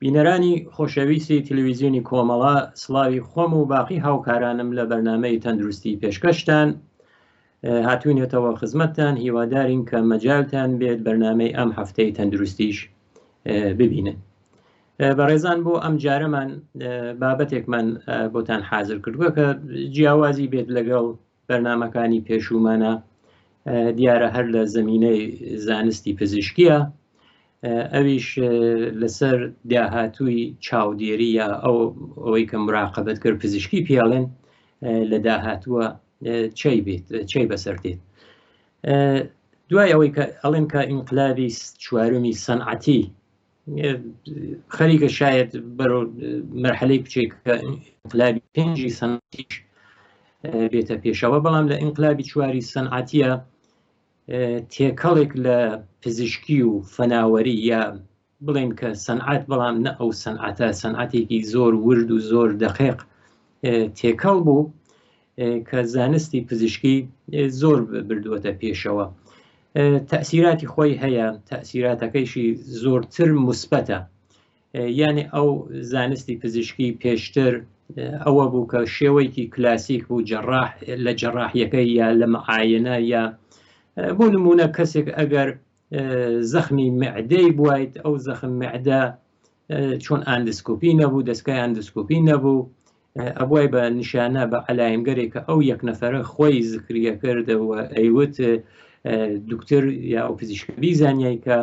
بینەرانی خۆشەویستی تەلەڤیزیۆنی کۆمەڵە، سڵاوی خۆم و باقی هاوکارانم لە بەرنامەی تەندروستی پێشکەشتان هاتوونێتەوە خزمەتتان. هیوادارین کە مەجالتان بێت بەرنامەی ئەم هەفتەی تەندروستیش ببینن. بەڕێزان، بۆ ئەم جارەمان بابەتێکمان بۆتان حازر کردووە کە جیاوازی بێت لەگەڵ بەرنامەکانی پێشومانە. دیارە هەر لە زمینەی زانستی پزیشکیە، ئەویش لەسەر داهاتووی چاودێری یا ئەوەی کە مراقەبەت کرد پزیشکی پێڵێن لە داهاتووە چی بەسەردێت. دوای ئەوەی کە ئەڵێن کە ئینقلابی چوارمی سەنعەتی خەریکە شاید بەرەو مەرحەلەی بچێت کە ئینقلابی پێنجی سەنعەتیش بێتە پێشەوە، بەڵام لە ئینقلابی چواری سەنعەتیە تێکەڵێک لە پزیشکی و فەناوەری یا بڵێن کە سەنعەت، بەڵام نە ئەو سەنعەتە، سەنعەتێکی زۆر ورد و زۆر دەقیق تێکەڵ بوو کە زانستی پزیشکی زۆر بردووەتە پێشەوە. تەئسیراتی خۆی هەیە، تەئسیراتەکەیشی زۆرتر موسبەتە. یعنی ئەو زانستی پزیشکی پێشتر ئەوە بوو کە شێوەیەکی کلاسیک بوو، جەڕاح لە جەڕاحیەکەی یا لە مەعاینە، یا بۆ نمونە کەسێک ئەگەر زەخمی معدەی بوایت، ئەو زەخم معدە چۆن ئاندسکۆپی نەبوو، دەستگای ئاندسکۆپی نەبوو، ئەبوای بە نیشانە بە عەلایمگەرێکە ئەو یەک نەفەرە خۆی زکریە کردەوە، ئەیوت دکتۆر یا ئەو پزیشکی بیزانیای کە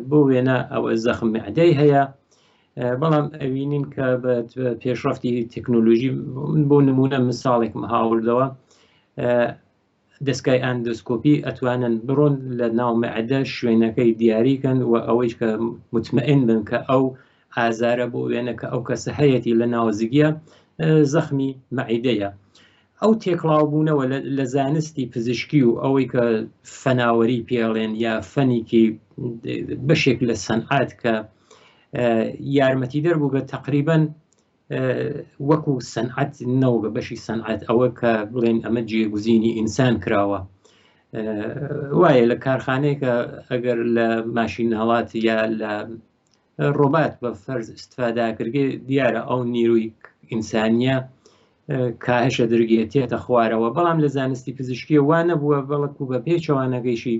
بۆ وێنە ئەوە زەخم معدەی هەیە. بەڵام ئەوینین کە بە پێشرەفتی تەکنۆلۆژی، بۆ نمونە مثاڵێکم هاوردەوە، دەستگای ئاندۆسکۆپی ئەتوانن بڕۆن لە ناو معدە شوێنەکەی دیاریکەن و ئەوەی کە مطمئن بن کە ئەو ئازارە بۆ وێنە کە ئەو کەسە هەیەی لە ناوزگیە زەخمی مەعیدەیە. ئەو تێکڵاوبوونەوە لە زانستی پزیشکی و ئەوەی کە فەناوەری پێڵێن یا فەنیکی بەشێک لە سەنعات کە یارمەتی دەربوو بە تقریبەن وەکو سەنعەت نەوە بە بەشی سەنعەت، ئەوە کە بڵێن ئەمە جێگوزینی ئینسان کراوە. وایە لە کارخانەیەکە ئەگەر لە ماشین هەڵات یا لە ڕۆبات بە فەرز استفاداکردێ، دیارە ئەو نیروی ئینسانیە کاهشە دەرگێتێتە خوارەوە. بەڵام لە زانستی پزیشکی وانە بووە، بەڵکو بە پێچەوانەگەیشی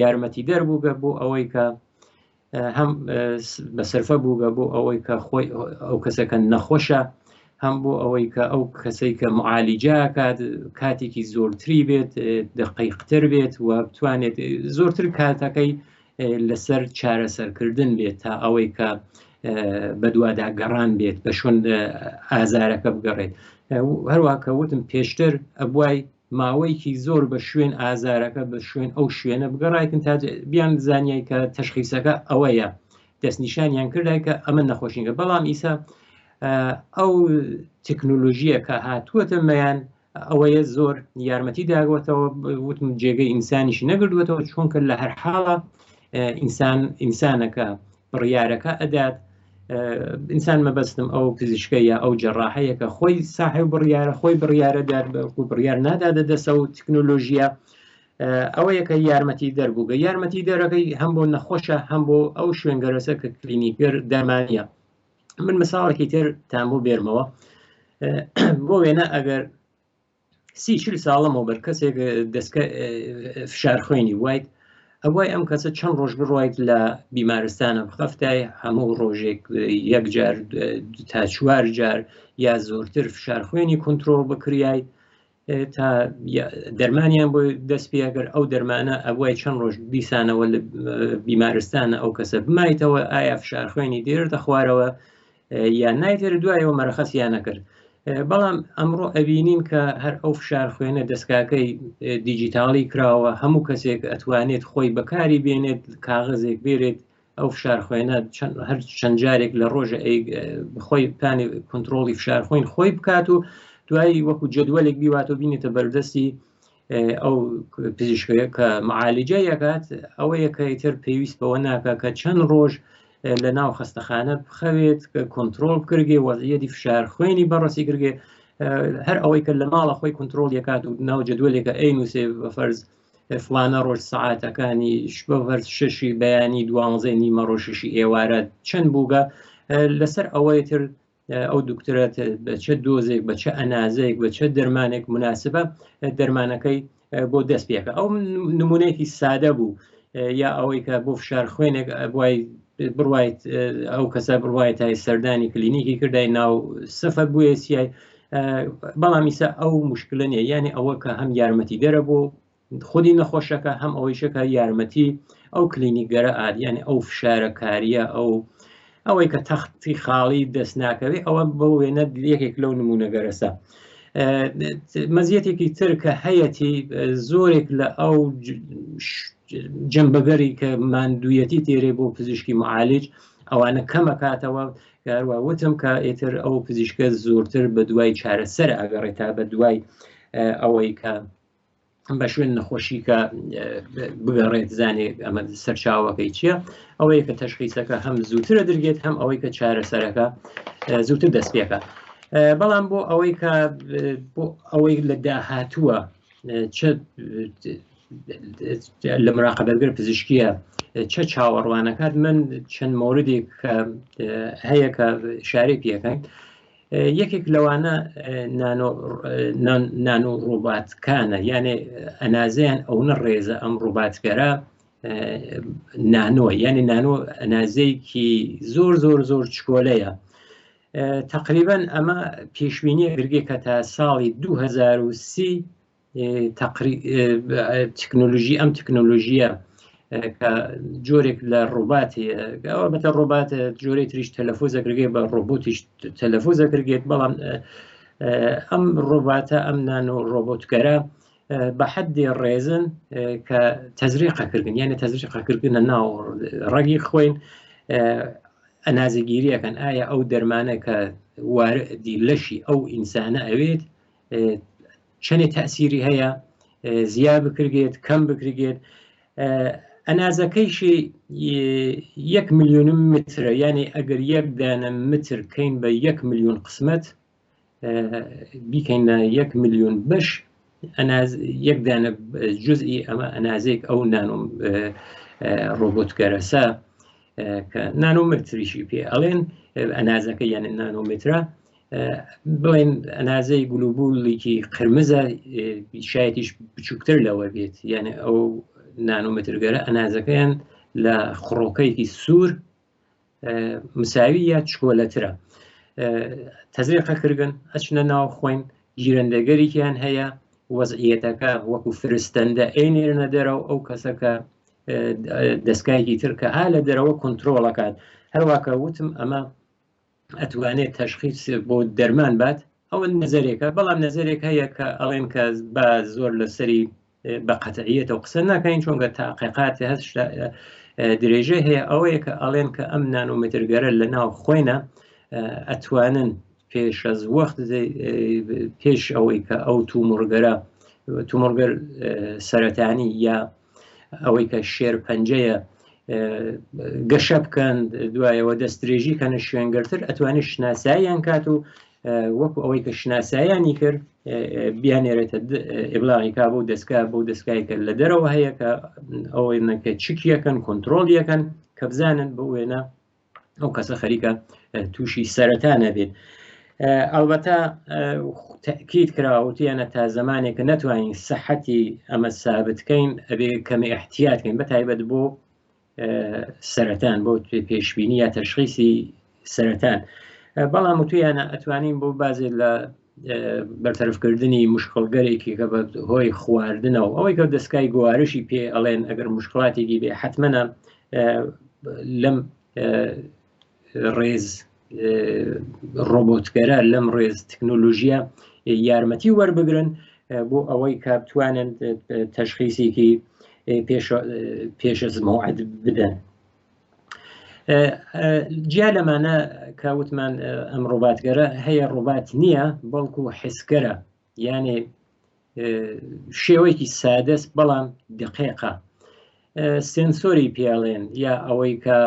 یارمەتی دەربووگە بۆ ئەوەی کە هەم بەسەرفە بووگە بۆ ئەوەی کە خۆی ئەو کەسەکە نەخۆشە، هەم بۆ ئەوەی کە ئەو کەسەی کە معالجە کاتێکی زۆرتری بێت، دقیقتر بێت و بتوانێت زۆرتر کاتەکەی لەسەر چارەسەرکردن بێت تا ئەوەی کە بەدووادا گەڕان بێت، بە شوێن ئازارەکە بگەڕێت. هەروە کە وتم پێشتر ئەبوای ماوەیەکی زۆر بە شوێن ئازارەکە بە شوێن ئەو شوێنە بگەڕایکن تا بیان زانیای کە تەشخیسەکە ئەوەیە، دەستنیشانیان کردای کە ئەمە نەخۆشینگە. بەڵام ئیسا ئەو تەکنۆلۆژیە کە هاتووەتە مەیان ئەوەیە زۆر یارمەتی داگوێتەوە، وتم جێگەی ئینسانیشی نەگردوێتەوە، چونکە لە هەر حاڵە ئینسانەکە بڕیارەکە ئەدات. ئینسان مەبەستم ئەو پزیشکە یا ئەو جەڕاحەیەکە خۆی ساحب بڕیارە، خۆی بڕیارەدار بە بڕیار نادادە دەسە و تەکنۆلۆژیە ئەوەیە کە یارمەتی دەربووگە. یارمەتی دەرەکەی هەم بۆ نەخۆشە، هەم بۆ ئەو شوێنگەرەسە کە کلینیکەر دەمانە. من مەساڵێکی تر تام بۆ بێرمەوە. بۆ وێنە ئەگەر 30-40 ساڵەمەوە بەر کەسێک دەستکە فشار خوێنی وایت، ئەوای ئەم کەسە چەند ڕۆژ بڕایت لە بیمارستانە بخەفتای هەموو ڕۆژێک 1 جار تا 4 جار یا زۆرتر فشار خوێنی کۆنتترۆل بکریای تا دەرمانیان بۆ دەست پێگەر ئەو دەرمانە ئەوای چەند ڕۆژ بیسانەوە لە بیمارستانە ئەو کەسە بمایتەوە ئایا فشار خوێنی دێرتە خوارەوە یان نایتر، دوایەوە مەرەخەسیان نەکرد. بەڵام ئەمڕۆ ئەبینین کە هەر ئەو فشار خوێنە دەستگاکەی دیجیتاڵی کراوە، هەموو کەسێک ئەتوانێت خۆی بەکاری بێنێت، کاغەزێک بێرێت ئەو فشار خوێنە هەر چەند جارێک لە ڕۆژە خۆی پانی کۆنتترۆلی فشار خوێن خۆی بکات و دوایی وەکو جدوەلێک بیواتەوە بینێتە بەردەستی ئەو پزیشکەیە کە معالجە یەکات. ئەوەیە کە ئیتر پێویست بەوە ناکە کە چەند ڕۆژ لە ناو خەستەخانە بخەوێت کە کۆنتترۆل کردێ وەزعیەتی فشار خوێنی بەڕەسی کردێ، هەر ئەوەی کە لە ماڵە خۆی کۆنتترۆل یەکات و ناو جدوەلێکە ئەینووسێ بە فەرز فلانە ڕۆژ سەعاتەکانی بە فەرز 6 بەیانی 12 نیمە ڕۆژ 6 ئێوارە چەند بووگە، لەسەر ئەوەی تر ئەو دکتۆرە بە چه دۆزێک بە چه ئەنازەیەک بە چه دەرمانێک مناسبە دەرمانەکەی بۆ دەست پێکە. ئەو نمونەیەکی سادە بوو، یا ئەوەی کە بۆ فشار خوێنێک بڕوایت ئەو کەسە بڕوایەتای سەردانی کلینیکی کردای ناو سەفە بووە سیای، بەڵام ئیسا ئەو مشکلە نیە، یعنی ئەوە کە هەم یارمەتی دەرە بۆ خودی نەخۆشەکە هەم ئەوەیشەکە یارمەتی ئەو کلینیکگەرە ئادیانی ئەو فشارە کاریە ئەوەی کە تەختی خاڵی دەست ناکەوێت ئەوە بە وێنە یەکێک لەو نمونەگەرەسە. مەزیەتێکی تر کە هەیەی زۆرێک لە ئەو جەمبەگەری کە ماندوویەتی تێرێ بۆ پزیشکی معالج ئەوانە کەمەکاتەوە، کاروا وتم کە ئێتر ئەو پزیشکە زۆرتر بە دوای چارەسەر ئەگەڕێت تا بە دوای ئەوەی کە بە شوێن نەخۆشی کە بگەڕێت زانێت ئەمە سەرچاوەکەی چییە، ئەوەیە کە تەشخیصەکە هەم زووترە دەرگێت هەم ئەوەی کە چارەسەرەکە زووتر دەست پێکە. بەڵام بۆ ئەوەی کە بۆ ئەوەی لە داهاتووە لە مراقەبەرگەر پزیشکیە چه چاوەڕوانەکات، من چەند مۆردێک هەیە کە شارێک پێەکەین. یەکێک لەوانە نانۆ ڕۆباتکانە، یعنی ئەنازیان ئەوە ڕێزە ئەم ڕۆباتگەرە نانۆ، یعنی نانۆ ئەنازەیەکی زۆر زۆر زۆر چکۆلەیە. تقریبا ئەمە پێشبینیە گرگێ کە تا ساڵی 2030 تکنۆلۆژی ئەم تکنۆلۆژیە کە جۆرێک لە ڕۆباتی ئەوە بەتە ڕۆبات جۆرەی تریش تەلەفۆز ئەکرێت بە ڕۆبۆتیش تەلەفۆز ئەکرێت، بەڵام ئەم ڕۆباتە ئەم نانۆ ڕۆبۆتگەرە بە حەدی ڕێزن کە تەزریقەکردن، یعنی تەزریقەکردنە ناو ڕەگی خوێن ئەنازەگیریەکەن ئایا ئەو دەرمانە کە واردی لەشی ئەو ئینسانە ئەوێت چەندێ تەسیری هەیە، زیاد بکرێت کەم بکرێت. ئەنازەکەیشی 1 ملیۆن مترە، یعنی ئەگەر 1 دانە متر کەین بە 1 ملیۆن قسمەت بیکەینە 1 ملیۆن بەش، 1 دانە جزئی ئەمە ئەنازێک ئەو نانۆ ڕۆبۆتگەرەسە کە نانۆمتریشی پێ ئەڵێن ئەنازەکە یعنی نانۆمترە، بڵێن ئەنازەی گلوبوولێکی قرمزە شایەتیش بچووکتر لەوە بێت، یعنی ئەو نانۆمترگەرە ئەنازەکەیان لە خڕۆکەیەکی سوور مساوی یا چکۆلەترە. تەزریقەکردن ئەچنە ناو خوێن، گیرەندەگەریان هەیە، وەزعیەتەکە وەکو فرستەندە ئەینێرنە دەرەوە ئەو کەسەکە دەستگایەکی ترکە ها لە دەرەوە کۆنتترۆڵەکات. هەروواکە وتم ئەمە ئەتوانێت تەشخیص بۆ دەرمان بات، ئەوە نەزەرێکە، بەڵام نەزەرێک هەیە کە ئەڵێن کە بە زۆر لەسەری بە قەتعیەتەوە قسە ناکەین چۆنکە تاقیقاتی هەست درێژە هەیە، ئەوەیە کە ئەڵێن کە ئەم نانۆمترگەرە لە ناو خوێنە ئەتوانن پێش ئەز وەخت پێش ئەوەی کە ئەو تومۆرگەر سەرەتانی یا ئەوەی کە شێر پەنجەیە گەشە بکەن، دوایەوە دەستدرێژی کەنە شوێنگەرتر ئەتوانێت شناساییان کات و وەکو ئەوەی کە شناساییانی کرد بیانێرێتە ئێبلاغی کا بۆ دەستگایکە لە دەرەوە هەیە کە ئەوەی نەکە چکیەکەن کۆنتترۆلیەکەن کە بزانن بە وێنە ئەو کەسە خەریکە تووشی سەرەتانە بێت. ئەلبەتە تاکید کراوەتیانە تا زمانێک کە نەتوانین سەحەتی ئەمە سابتکەین ئەبێ کەمە احتیاطکەین بەتایبەت بۆ سەرەتان، بۆ پێشبینی یا تەشخیصی سەرەتان. بەڵام وتویانە ئەتوانین بۆ بازێ لە بەرتەرفکردنی مشکڵگەرێکی کە بە هۆی خواردنەوە ئەوەی کە دەستگای گوارشی پێ ئەڵێن ئەگەر مشکڵاتێکی بێ حتمەنە لەم ڕێز ڕۆبۆتگەرە لەم ڕێز تکنۆلۆژیە یارمەتی وەربگرن بۆ ئەوەی کە بتوانن تەشخیصێکی پێش موعد بدەن. جیا لەمانە کاوتمان ئەم ڕۆباتگەرە هەیە ڕۆبات نییە بەڵکو حسگەرە، یعنی شێوەیەکی سادەست بەڵام دقیقە، سنسۆری پێڵێن یا ئەوەی کە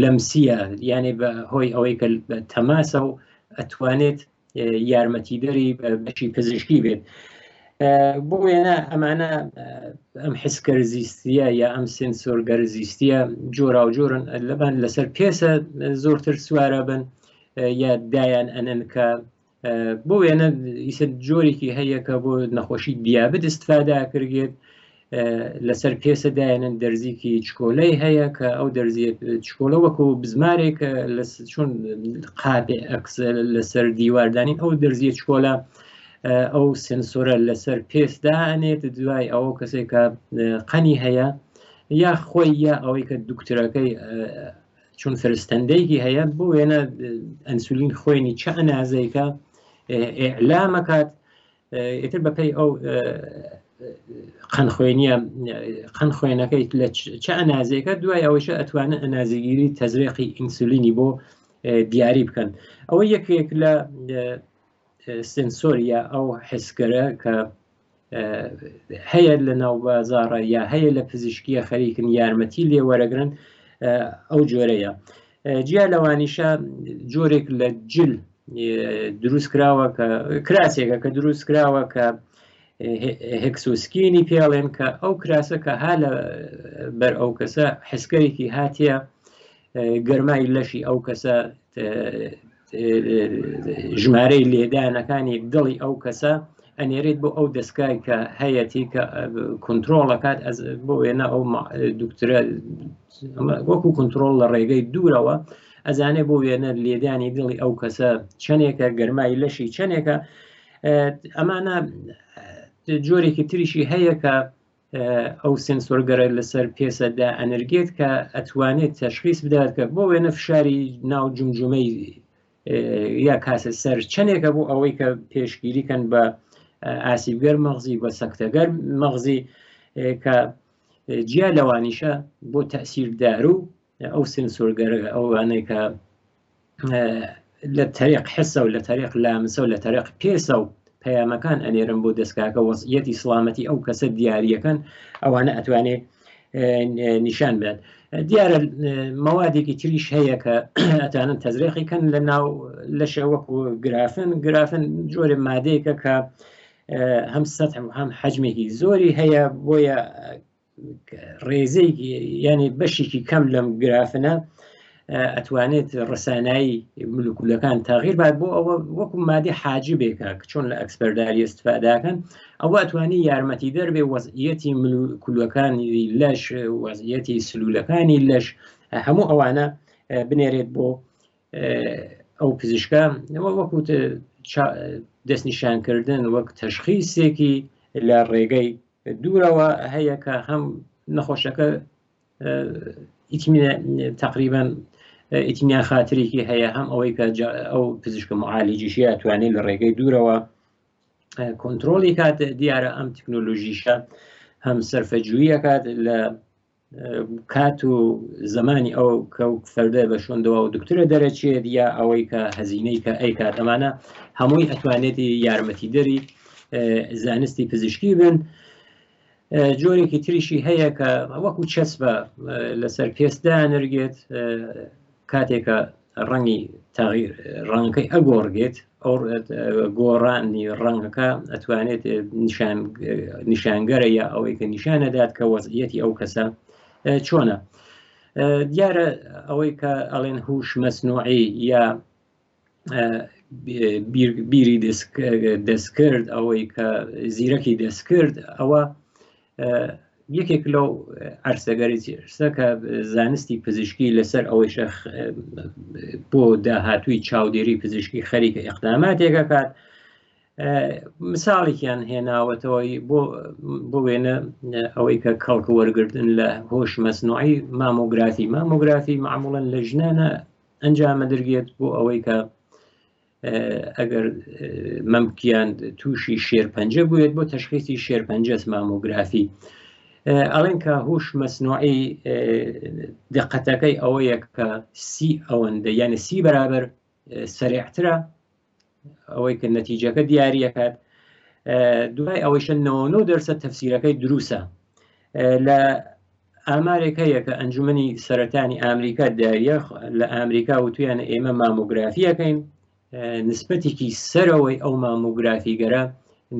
لەمسیە، یعنی بە هۆی ئەوەی کە تەماسە و ئەتوانێت یارمەتیدەری بەشی پزیشکی بێت. بۆ وێنە ئەمانە ئەم حسکەرزیستیە یا ئەم سنسۆرگەرزیستیە جۆرا و جۆرن لەبان لەسەر پێسە زۆرتر سوارە بن یا دایان ئەنن کە بۆ وێنە ئیسە جۆرێکی هەیە کە بۆ نەخۆشی دیابەت استفادا کردێت لەسەر پێسە دایانن دەرزیکی چکۆلەی هەیە کە ئەو دەرزیە چکۆلە وەکو بزمارێک چۆن قاپێ ئەکس لەسەر دیواردانین ئەو دەرزیە چکۆلە ئەو سنسۆرە لەسەر پێسدانێت دوای ئەوە کەسێک کە قەنی هەیە یا خۆی یا ئەوەی کە دوکتۆرەکەی چون فرستەندەیەکی هەیە بۆ وێنە ئەنسولین خۆینی چە ئەنازەیەکە ئێعلامەکات ئیتر بەپەی ئەو قەن خوێنەکەی لە چە ئەنازەیەکە دوای ئەوەشە ئەتوانێت ئەنازەگیری تەزریقی ئینسولینی بۆ دیاری بکەن ئەوە یەکێک لە سنسۆریە ئەو حسکەرە کە هەیە لە ناو بازاڕە یا هەیە لە پزیشکیە خەریکن یارمەتی لێ وەرەگرن ئەو جۆرەیە جیا لەوانیشە جۆرێک لە جل دروست کراوە کە کراسێکە کە دروست کراوە کە هێکسۆسکینی پێڵێن کە ئەو کراسە کە ها لە بەر ئەو کەسە حسکەرێکی هاتیە گەرمای لەشی ئەو کەسە ژمارەی لێدانەکانی دڵی ئەو کەسە ئەنێرێت بۆ ئەو دەستگای کە هەیەی کە کنترۆڵەکات بۆ وێنە ئەو دوکتۆرە وەکو کنترۆڵ لە ڕێگەی دوورەوە ئەزانێ بۆ وێنە لێدانی دڵی ئەو کەسە چەندێکە گەرمای لەشی چەندێکە ئەمانە جۆرێکی تریشی هەیە کە ئەو سنسۆرگەرە لەسەر پێسەدا ئەنرگێت کە ئەتوانێت تەشخیص بدات کە بۆ وێنە فشاری ناو جمجمەی یا کاسە سەر چەندێکە بۆ ئەوەی کە پێشگیریکەن بە ئاسیبگەر مەغزی بە سەکتەگەر مەغزی کە جیا لەوانیشە بۆ تەسیردار و ئەو سنسۆرگەرە ئەوانەی کە لە تەریق حسە و لە تەریق لامسە و لە تەریق پێسە و پەیامەکان ئەنێرن بۆ دەستگاکە وەزعیەتی سڵامەتی ئەو کەسە دیاریەکەن ئەوانە ئەتوانێت نیشان بدات دیارە مەوادێکی تریش هەیە کە ئەتانن تەزریقیکەن لە ناو لەشە وەکو گرافن جۆرە مادەیەکە کە هەم سەتح هەم حەجمێکی زۆری هەیە بۆیە ڕێزەیەکی یعنی بەشێکی کەم لەم گرافنە ئەتوانێت ڕسانایی مولکولەکان تاغیر بات بۆ ئەوە وەکو مادی حاجبێکە کە چۆن لە ئەکسپەرداری استفاداکەن ئەوە ئەتوانی یارمەتی دەربێ وەزعیەتی مولکولەکانی لەش وەزعیەتی سلولەکانی لەش هەموو ئەوانە بنێرێت بۆ ئەو پزیشکە وەکو دەستنیشانکردن وەک تەشخیصێکی لە ڕێگەی دوورەوە هەیە کە هەم نەخۆشەکە تقریبا ئیتیمیان خاترێکی هەیە هەم ئەوەی کە ئەو پزیشکە معالجیشی ئەتوانێت لە ڕێگەی دوورەوە کۆنتترۆلی کات دیارە ئەم تکنۆلۆژیشە هەم سەرفەجوویەکات لە کات و زمانی ئەو کە فەردە بە شوندەوە و دکتۆرە دەرەچێت یا ئەوەی کە هەزینەی کە ئەی کات ئەمانە هەمووی ئەتوانێتی یارمەتی دەری زانستی پزیشکی بن جۆرێکی تریشی هەیە کە وەکو چەسبە لەسەر پێسدا نەرگێت کاتێکە ڕەنگی تاغیر ڕەنگەکەی ئەگۆڕگێت ئەو گۆڕانی ڕەنگەکە ئەتوانێت نیشانگەرە یا ئەوەی کە نیشانەدات کە وەزعیەتی ئەو کەسە چۆنە دیارە ئەوەی کە ئەڵێن هوش مەسنوعی یا بیری دەستکرد ئەوەی کە زیرەکی دەستکرد ئەوە یەکێک لەو عەرسەگەریسە کە زانستی پزیشکی لەسەر ئەوەی بۆ داهاتووی چاودێری پزیشکی خەریکە ئیقداماتێکە کات مثاڵێکیان هێناوەتەوەی بۆ وێنە ئەوەی کە کەڵکە وەرگردن لە هۆش مەسنوعی مامۆگرافی معموڵەن لە ژنانە ئەنجامە دەرگێت بۆ ئەوەی کە ئەگەر مەمکیان تووشی شێرپەنجە بووێت بۆ تەشخیصی شێرپەنجەس مامۆگرافی ئەڵێن کە هوش مەسنوعی دقەتەکەی ئەوەیە کە سی ئەوەندە یعنی سی بەرابەر سەریعترە ئەوەی کە نەتیجەکە دیاریەکات دوای ئەوەیشە 99% تەفسیرەکەی دروسە لە ئامارێک هەیە کە ئەنجومەنی سەرەتانی ئامریکا داریە لە ئامریکا وتویانە ئێمە مامۆگرافیەکەین نسبەتێکی سەرەوەی ئەو مامۆگرافیگەرە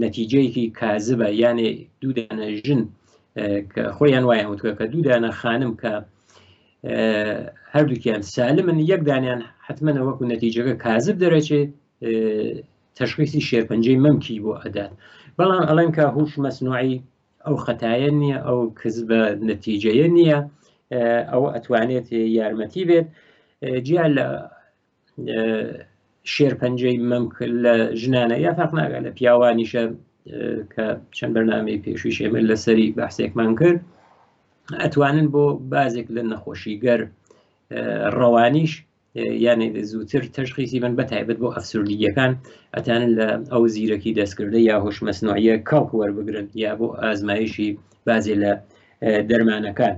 نەتیجەیەکی کاذبە، یانێ دوو دانە ژن کە خۆیان وایە وتووە کە دوو دانە خانم کە هەردووکیان سالمن، یەک دانیان حتممە وەکو نەتیجەکە کاذب دەرەچێت تەشخیصی شێرپەنجەی مەمکی بۆ ئەدات. بەڵام ئەڵێن کە هوش مەسنوعی ئەو خەتایە نییە، ئەو کەسبە نەتیجەیە نییە، ئەو ئەتوانێت یارمەتی بێت. جیا لە شێرپەنجەی مەمک لە ژنانە یا فەرق ناکات لە پیاوانیشە کە چەند بەرنامەی پێشووی ئێمە لەسەری بەحسێکمان کرد، ئەتوانن بۆ بازێک لە نەخۆشیگەر ڕەوانیش یانێ زووتر تەشخیصی بن، بەتایبەت بۆ ئەفسوردگیەکان ئەتانن لە ئەو زیرەکی دەستکردە یا هۆش مەسنوعیە کاڵک وەربگرن یا بۆ ئازمایشی بازێ لە دەرمانەکان.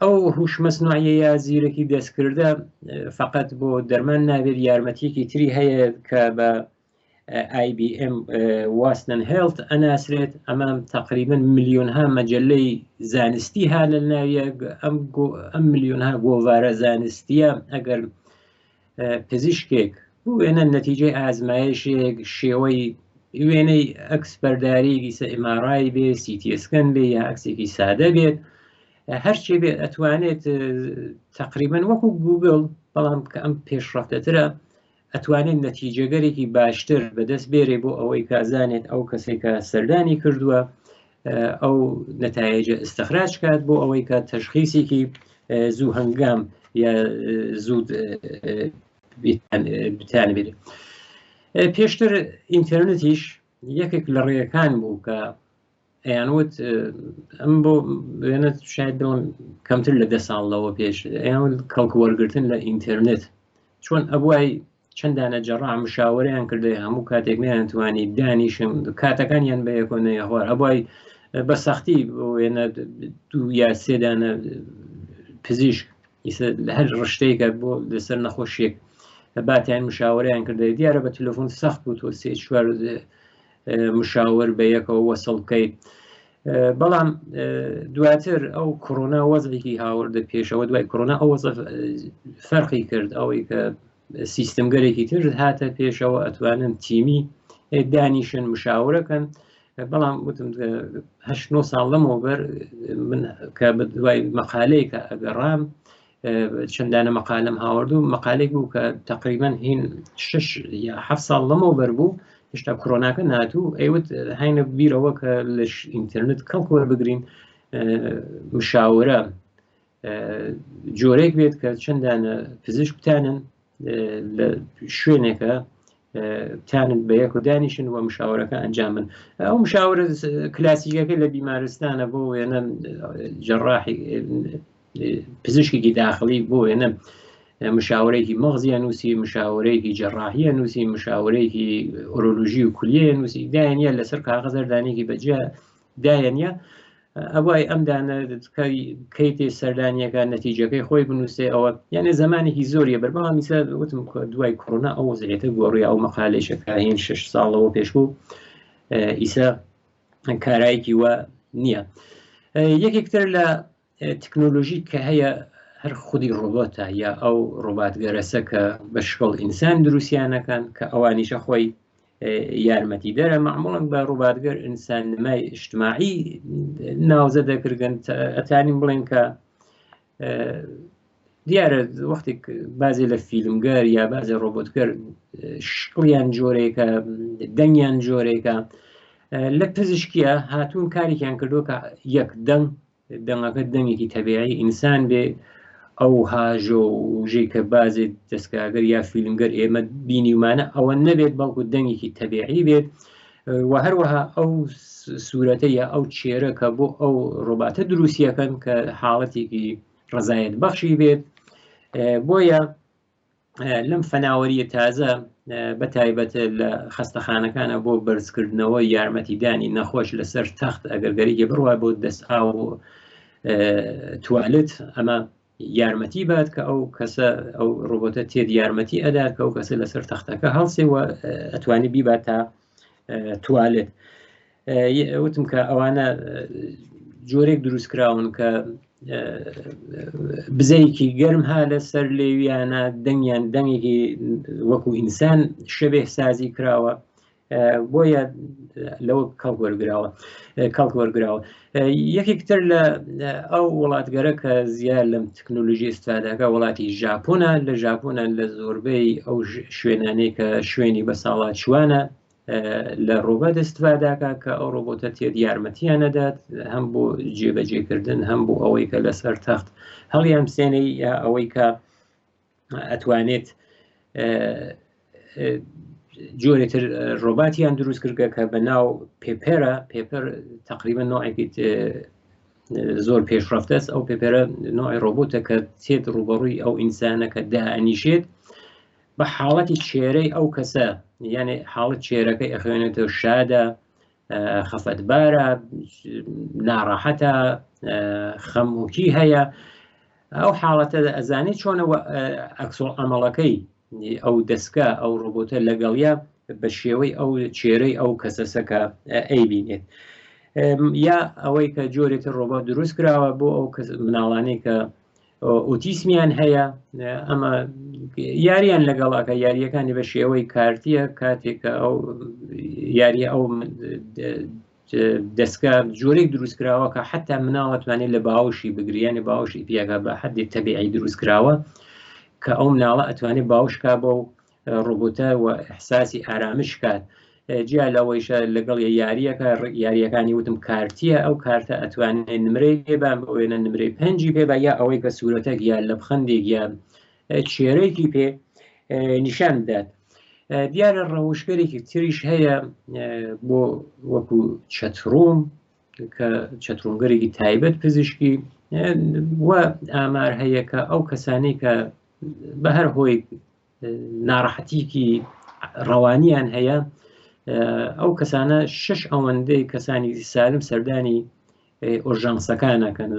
ئەو هوش مەسنوعیە یا زیرەکی دەستکردە فقط بۆ دەرمان نابێت، یارمەتیەکی تری هەیە کە بە IBM واستن هێڵت ئەناسرێت. ئەمە تقریبا ملیۆنها مەجللەی زانستی ها لە ناویە، ئەم ملیۆنها گۆڤارە زانستیە ئەگەر پزیشکێک وێنە نەتیجەی ئازمایشێک شێوەی وێنەی ئەکسپەرداریەکی MRI بێ، CT سکەن بێ یا ئەکسێکی سادە بێت، هەرچی بێت ئەتوانێت تقریبا وەکو گوگڵ، بەڵام کە ئەم پێشڕەفتەترە، ئەتوانێت نەتیجەگەرێکی باشتر بەدەست بێرێ بۆ ئەوەی کازانێت ئەو کەسێکە سەردانی کردووە ئەو نەتایجە ئستەخراج کات بۆ ئەوەی کە تەشخیصێکی زوو هەنگام یا زود بتان بێت. پێشتر ئینتەرنێتیش یەکێک لە ڕێیەکان بوو کە ئەیانوت ئەم بۆ وێنەت شاید دڵم کەمتر لە 10 ساڵەوە پێش ئەیان کەڵک وەرگرتن لە ئینتەرنێت، چۆن ئەبوای چەندانە جەڕا مشاوەرەیان کردێ، هەموو کاتێک نەیانتوانی دانیشم کاتەکانیان بە یەکۆنەیە هۆر ئەبوای بە سەختی وێنە 2 یا 3 دانە پزیشک هەر ڕشتەیەکە بۆ لەسەر نەخۆشیێک باتیان مشاوەرەیان کردێ، دیارە بە تەلەفۆن سەخت بوو تۆ 3-4 مشاور بە یەکەوە وەسڵ بکەیت. بەڵام دواتر ئەو کۆرۆنا وەزعێکی هاوردە پێشەوە، دوای کۆرۆنا ئەو وەزع فەرقی کرد، ئەوەی کە سیستمگەرێکی تر هاتە پێشەوە ئەتوانن تیمی دانیشن مشاورەکەن. بەڵام وتم 8-9 ساڵ لەمەوبەر من کە دوای مەقالەیە کە ئەگەڕام چەندانە مەقالەم هاوردوو، مەقالێک بوو کە تقریبا هین 6 یا 7 ساڵ لەمەوبەر بوو، هێشتا کۆرۆناکە ناتوو، ئەیوت هاینە بیرەوە کە لە ئینتەرنێت کەڵک وەربگرین مشاورە جۆرێک بێت کە چەندانە پزیشک بتانن لە شوێنێکە تانن بە یەک و دانیشن و مشاورەکە ئەنجام بن. ئەو مشاورە کلاسیکەکە لە بیمارستانە بۆ وێنە جەڕاحی پزیشکی داخلی بۆ وێنە مشاورەیەکی مەغزیە نووسی، مشاورەیەکی جەڕاحیە نووسی، مشاورەیەکی ئۆرۆلۆژی و کولیە نووسی، دایانە لەسەر کاغەز دانێکی بەجێ دایانە ئەوای ئەمدانە کەیتێ سەردانیەکە نەتیجەکەی خۆی بنووسێ. ئەوە یانێ زمانێکی زۆریە بەربەڵام میسا وتم دوای کۆرۆنا ئەو وەزعیەتە گۆڕی ئەو مەقالێشەکە هین 6 ساڵەوە پێش بوو، ئیسا کارایەکی وە نییە. یەکێکتر لە تکنۆلۆژی کە هەیە هەر خودی ڕۆبۆتە یا ئەو ڕۆباتگەرەسە کە بە شکڵ ئینسان دروستیانەکەن کە ئەوانیشە خۆی یارمەتی دەرە، معموڵن بە ڕووباتگەر ئینسان نمای اجتماعی ناوزە دەکردن. ئەتانین بڵێن کە دیارە وەختێک بازێ لە فیلمگەر یا بازێ ڕۆبۆتگەر شکڵیان جۆرێکە، دەنگیان جۆرێکە، لە پزیشکیە هاتوون کارێکیان کردو کە یەک دەنگەکە دەنگێکی تەبیعی ئینسان بێ، ئەو هاژۆ وژەی کە بازێ دەستکاگەر یا فیلمگەر ئێمە بینیمانە ئەوە نەبێت، بەڵکو دەنگێکی تەبیعی بێت. و هەروەها ئەو سوورەتە یا ئەو چێرە کە بۆ ئەو ڕۆباتە دروستیەکەن کە حاڵەتێکی ڕزایەت بەخشی بێت. بۆیە لەم فەناوەریە تازە بەتایبەتە لە خەستەخانەکانە بۆ بەرزکردنەوە یارمەتیدانی نەخۆش لەسەر تەخت ئەگەرگەریگە بڕوە بۆ دەست ئاو و توالت، ئەمە یارمەتی بات کە ئەو کەسە ئەو ڕۆبۆتە تێد یارمەتی ئەدات کە ئەو کەسە لەسەر تەختەکە هەڵسێ و ئەتوانی بیبات تا توالت. وتم کە ئەوانە جۆرێک دروستکراون کە بزەیەکی گەرم ها لەسەر لێویانە دەنگیان دەنگێکی وەکو ئینسان شەبێ سازی کراوە بۆیە لەوە کەڵک وەرگراوە. یەکێکتر لە ئەو وڵاتگەرە کە زیاد لەم تەکنۆلۆژی ئیستفادەکە وڵاتی ژاپۆنە. لە ژاپۆنە لە زۆربەی ئەو شوێنانەی کە شوێنی بەساڵات چوانە لە ڕۆبۆت ئیستفادەکە کە ئەو ڕۆبۆتە تێت یارمەتیان نەدات هەم بۆ جێبەجێکردن هەم بۆ ئەوەی کە لەسەر تەخت هەڵیان بسێنەی یا ئەوەی کە ئەتوانێت جۆرێتر ڕۆباتیان دروست کردگە کە بە ناو پێپەرە پێپەر تقریبا نوعێکی زۆر پێشڕەفتە ئەو پێپەرە نوعی ڕۆبۆتە کە تێت ڕوبەڕووی ئەو ئینسانە کە دائەنیشێت بە حاڵەتی چێرەی ئەو کەسە یعنی حاڵەت چێرەکەی ئەخوێنێتەوە شادە خەفەتبارە ناڕاحەتە خەموکی هەیە ئەو حاڵەتە ئەزانێت چۆنەوە ئەکسۆ ئەمەڵەکەی ئەو دەستگا ئەو ڕۆبۆتە لەگەڵیا بە شێوەی ئەو چێرەی ئەو کەسەسەکە ئەیبینێت یا ئەوەی کە جۆرێتە ڕۆبۆت دروست کراوە بۆ ئەو مناڵانەی کە ئۆتیسمیان هەیە ئەمە یاریان لەگەڵاکە یاریەکانی بە شێوەی کارتیە کاتێکە ئەو یاریە ئەو دەستگا جۆرێک دروستکراوە کە حتا مناڵەتوانێت لە باوشی بگریانی باوشی پیاگە بە حدێک تەبیعی دروستکراوە کە ئەو مناڵە ئەتوانێت باوشکا بۆ ڕۆبۆتە و ئەحساسی ئارامش کات جیا لەوەیشە لەگەڵ یاریەکە یاریەکانی وتم کارتیە ئەو کارتە ئەتوانێت نمرەی پێبان بۆێنە نمرەی 5 پێبا یا ئەوەی کە سوورەتێک یا لە بخەندێک یا چێرەیەکی پێ نیشان بدات. دیارە ڕەوشگەرێکی تریش هەیە بۆ وەکو چەتڕوم کە چەتڕومگەرێکی تایبەت پزیشکی و ئامار هەیە کە ئەو کەسانی کە بە هەر هۆی ناڕەحەتیکی ڕەوانیان هەیە ئەو کەسانە 6 ئەوەندەی کەسانی سالم سەردانی ئۆرژانسەکانەکەن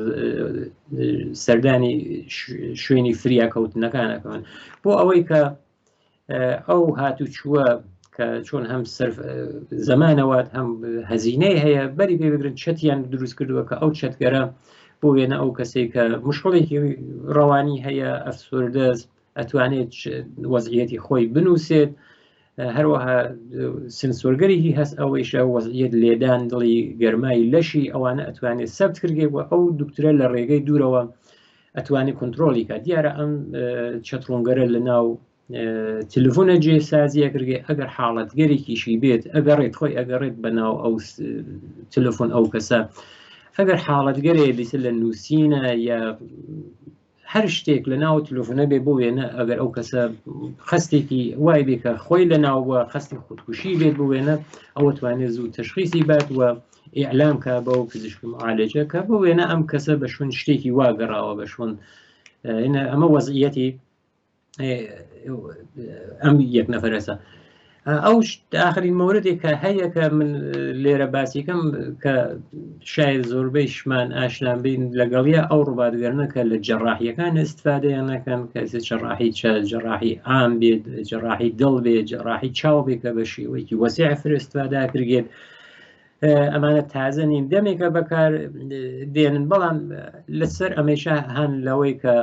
سەردانی شوێنی فریاکەوتنەکانەکەن بۆ ئەوەی کە ئەو هاتوچووە کە چۆن هەم زەمانەوات هەم هەزینەی هەیە بەری پێبگرن چەتیان دروست کردووە کە ئەو چەتگەرە بۆ وێنە ئەو کەسێک کە مشکڵێکی ڕەوانی هەیە ئەفسوردەست ئەتوانێت وەزعیەتی خۆی بنووسێت هەروەها سنسۆرگەرێکی هەست ئەوەیشە وەزعیەت لێدان دڵی گەرمای لەشی ئەوانە ئەتوانێت سەبت کردێت و ئەو دوکترە لە ڕێگەی دوورەوە ئەتوانێت کۆنتترۆلی کات دیارە ئەم چەتڕۆنگەرە لە ناو تەلەفۆنە جێسازیە کردێ ئەگەر حاڵەتگەرێکیشی بێت ئەگەڕێت خۆی ئەگەڕێت بەناو ئەو تەلەفۆن ئەو کەسە ئەگەر حاڵەتگەرێ لیسە لە نووسینە یا هەر شتێک لە ناو تەلەفۆنە بێ بۆ وێنە ئەگەر ئەو کەسە خستێکی وای بێ کە خۆی لە ناوە خستی خودکوشی بێت بۆ وێنە ئەوە توانێت زوو تەشخیصی بات و ئیعلام کا بە و پزیشکی معالجە کە بۆ وێنە ئەم کەسە بە شوێن شتێکی واگەڕاوە بە شوێن ئەمە وەزعیەتی ئەم یەک نەفەرەسە. ئەو ئاخرین مەوردێک کە هەیە کە من لێرە باسیکەم کە شاید زۆربەی شمان ئاشنان بین لەگەڵیە ئەو ڕووباتگەرنە کە لە جەڕاحیەکان ئیستفادەیان نەکەن کە جەڕاحی چەت جەڕاحی ئام بێت جەڕاحی دڵ بێت جەڕاحی چاو بێت کە بە شێوەیەکی وەسیع استفادا کردێت ئەمانە تازە نین دەمێکە بەکار دێنن بەڵام لەسەر ئەمەیشە هەن لەوەی کە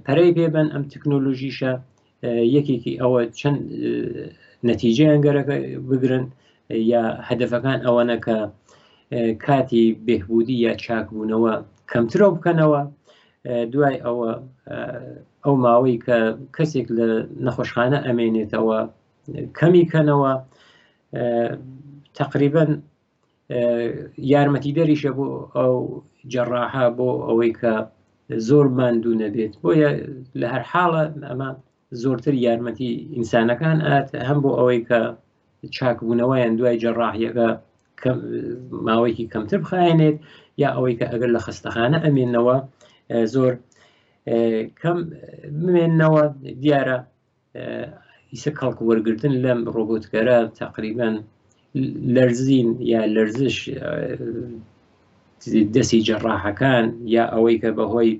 پەرەی پێبن ئەم تەکنۆلۆژیشە یەکێکی ئەوە چەند نەتیجەیان گەرەکە بگرن یا هەدەفەکان ئەوەنە کە کاتی بێهبودی یا چاکبوونەوە کەمترە بکەنەوە دوای ئەوە ئەو ماوەی کە کەسێک لە نەخۆشخانە ئەمێنێتەوە کەمی کەنەوە تقریبا یارمەتی دەریشە بۆ ئەو جەڕاحە بۆ ئەوەی کە زۆر ماندوو نەبێت بۆیە لە هەر حاڵە ئەمە زۆرتر یارمەتی ئینسانەکان ئات هەم بۆ ئەوەی کە چاکبوونەوەیان دوای جەڕاحیەکە ماوەیەکی کەمتر بخایێنێت یا ئەوەی کە ئەگەر لە خستەخانە ئەمێنەوە زۆر کەم بمێننەوە دیارە ئیسە کەڵک وەرگرتن لەم ڕۆبۆتگەرە تقریبا لەرزین یا لەرزش دەستی جەڕاحەکان یا ئەوەی کە بەهۆی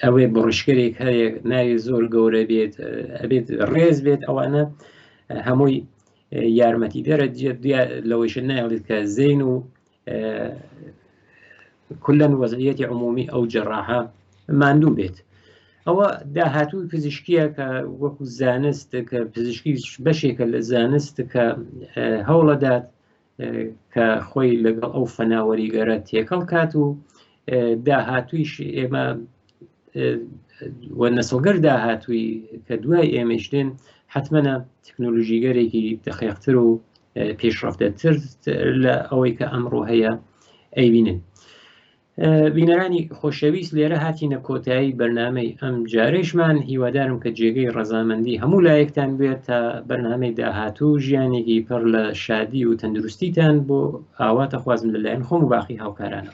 ئەوێ بڕشکرێک هەیە ناوی زۆر گەورە بێت ئەبێت ڕێز بێت ئەوانە هەمووی یارمەتی دەرە لەوەیشە ناڵێت کە زین و كلن وەزعیەتی عمومی ئەو جەڕاحە ماندوو بێت. ئەوە داهاتووی پزیشکیە کە وەکو زانست کە پزیشکی بەشێکە لە زانست کە هەوڵەدات کە خۆی لەگەڵ ئەو فەناوەریگەرە تێکەڵ کات و داهاتوویش ئێمە نەسڵگەر داهاتووی کە دوای ئێمەشتێن حتممەە تەکنۆلۆژیگەرێکی دقیقتر و پێشرەفتەتر لە ئەوەی کە ئەمڕۆ هەیە ئەیبینن. بینەرانی خۆشەویست لێرە هاتیینە کۆتایی بەرنامەی ئەم جارێشمان هیوادارم کە جێگەی ڕەزامەندی هەموو لایەکتان بێت تا بەرنامەی داهاتوو ژیانێکی پڕ لە شادی و تەندروستیتان بۆ ئاواتە خوازم لەلایەن خۆم و باقی هاوکارانە.